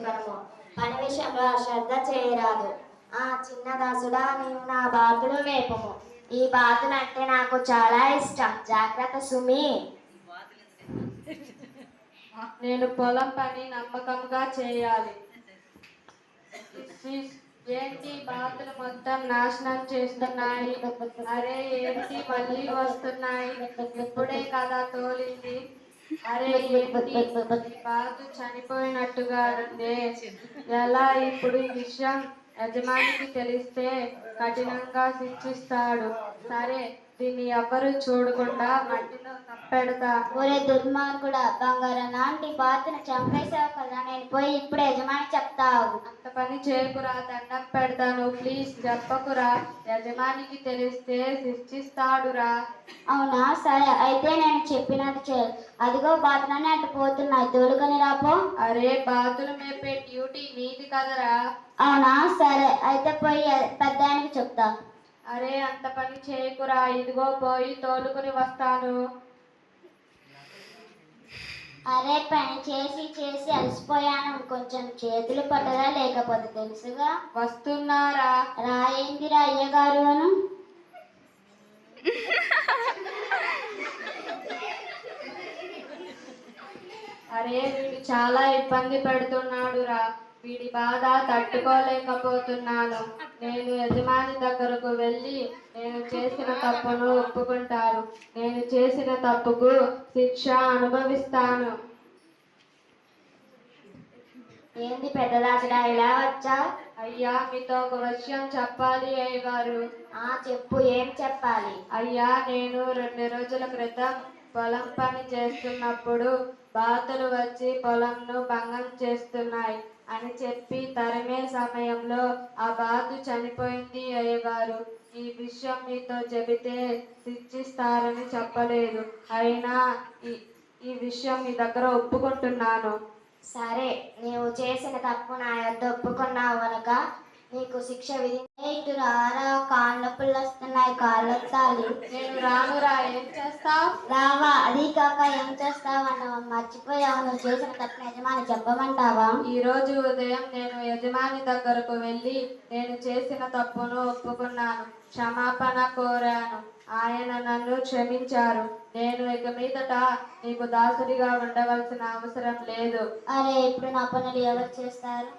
తెచ్చుకొనుము. పని విషయంలో అశ్రద్ధ చేయరాదు. ఆ చిన్నదాసుడా, నీవు నా బాతులు మేపుము. ఈ బాతులంటే నాకు చాలా ఇష్టం. జాగ్రత్త సుమి. నేను పొలం పని నమ్మకంగా చేయాలి. ఏంటి బాతులు మొత్తం నాశనం చేస్తున్నాయి? అరే ఏంటి మళ్ళీ వస్తున్నాయి? ఇప్పుడే కదా తోలింది. అరే ఏంటి ఈ బాతు చనిపోయినట్టుగా ఉంది. ఎలా ఇప్పుడు ఈ విషయం యజమానికి తెలిస్తే కఠినంగా శిక్షిస్తాడు. సరే, దీన్ని ఎవ్వరు చూడకుండా మట్టిలో కప్పెడతా. ఒరే దుర్మార్గుడా, బంగారం లాంటి బాతును చంపేశావు కదా. నేను పోయి ఇప్పుడు యజమాని చెప్తావు. అంత పని చేయకురా, దండం పెడతాను. ప్లీజ్ చెప్పకురా. యజమానికి తెలిస్తే శిక్షిస్తాడురా. అవునా, సరే అయితే నేను చెప్పినట్టు చేయాలి. అదిగో బాతులన్నీ అటు పోతున్నాయి, తోలుకొని రాపో. అరే బాతులు మేపే డ్యూటీ నీది కదరా. అవునా, సరే అయితే పోయి పెద్ద ఆయనకి చెప్తా. అరే అంత పని చేయకురా, ఇదిగో పోయి తోలుకొని వస్తాను. అరే పని చేసి చేసి అలసిపోయాను. కొంచెం చేతులు పట్టదా, లేకపోతే తెలుసుగా. వస్తున్నారా? రాయిందిరా అయ్యగారు అను. అరే వీడు చాలా ఇబ్బంది పెడుతున్నాడు రా. వీడి బాధ తట్టుకోలేకపోతున్నాను. నేను యజమాని దగ్గరకు వెళ్ళి నేను చేసిన తప్పును ఒప్పుకుంటాను. నేను చేసిన తప్పుకు శిక్ష అనుభవిస్తాను. ఏంది పెద్దదాసుడా, ఇలా వచ్చా? అయ్యా, మీతో ఒక విషయం చెప్పాలి అయ్యగారు. చెప్పు, ఏం చెప్పాలి? అయ్యా, నేను 2 రోజుల క్రితం పొలం పని చేస్తున్నప్పుడు బాతులు వచ్చి పొలంను భంగం చేస్తున్నాయి అని చెప్పి తరిమే సమయంలో ఆ బాతు చనిపోయింది అయ్యగారు. ఈ విషయం మీతో చెబితే శిక్షిస్తారని చెప్పలేదు. అయినా ఈ విషయం మీ దగ్గర ఒప్పుకుంటున్నాను. సరే, నీవు చేసిన తప్పు నా యొద్ద ఒప్పుకున్నావు కనుక నీకు శిక్ష ఇటు రారా, కాళ్ళ నొప్పులు వస్తున్నాయి, కాళ్ళు వస్తాయి. నేను రానురా, ఏం చేస్తావు? రావా, అది కాక ఏం చేస్తావు అన్నావు. మర్చిపోయావు, నువ్వు చేసిన తప్పు యజమాని చెప్పమంటావా? ఈ రోజు ఉదయం నేను యజమాని దగ్గరకు వెళ్ళి నేను చేసిన తప్పును ఒప్పుకున్నాను, క్షమాపణ కోరాను. ఆయన నన్ను క్షమించారు. నేను ఇక మీదట నీకు దాసుడిగా ఉండవలసిన అవసరం లేదు. అరే, ఇప్పుడు నా పనులు ఎవరు చేస్తారు?